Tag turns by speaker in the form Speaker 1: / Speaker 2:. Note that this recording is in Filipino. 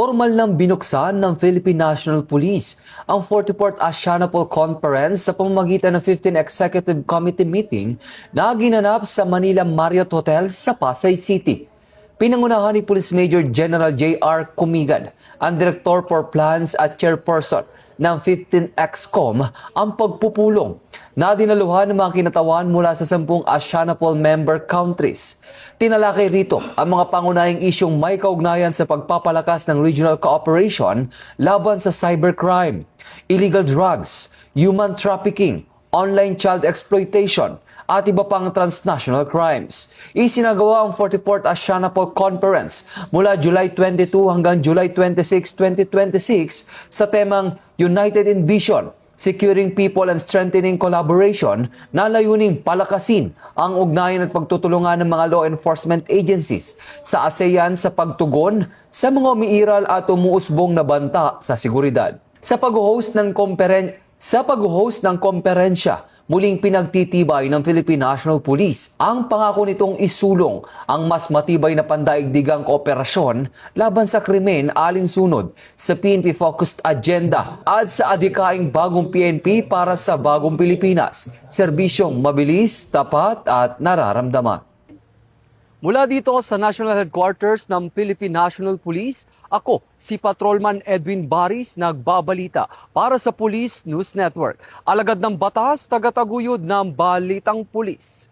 Speaker 1: Formal nang binuksan ng Philippine National Police ang 44th Asianapol Conference sa pamamagitan ng 15th Executive Committee meeting na ginanap sa Manila Marriott Hotel sa Pasay City. Pinangunahan ni Police Major General J.R. Kumigan, ang Director for Plans at Chairperson ng 15 EXCOM ang pagpupulong na dinaluhan ng mga kinatawan mula sa 10 Asianapol member countries. Tinalakay rito ang mga pangunahing isyong may kaugnayan sa pagpapalakas ng regional cooperation laban sa cybercrime, illegal drugs, human trafficking, online child exploitation, at iba pang transnational crimes. Isinagawa ang 44th Asianapol Conference mula July 22 hanggang July 26, 2026 sa temang United in Vision, Securing People and Strengthening Collaboration na layuning palakasin ang ugnayan at pagtutulungan ng mga law enforcement agencies sa ASEAN sa pagtugon sa mga umiiral at umuusbong na banta sa seguridad. Sa pag-host ng komperensya, muling pinagtitibay ng Philippine National Police ang pangako nitong isulong ang mas matibay na pandaigdigang kooperasyon laban sa krimen alinsunod sa PNP-focused agenda at sa adhikaing bagong PNP para sa bagong Pilipinas, serbisyong mabilis, tapat at nararamdaman. Mula dito sa National Headquarters ng Philippine National Police, ako si Patrolman Edwin Baris, nagbabalita para sa Police News Network. Alagad ng batas, tagataguyod ng Balitang Pulis.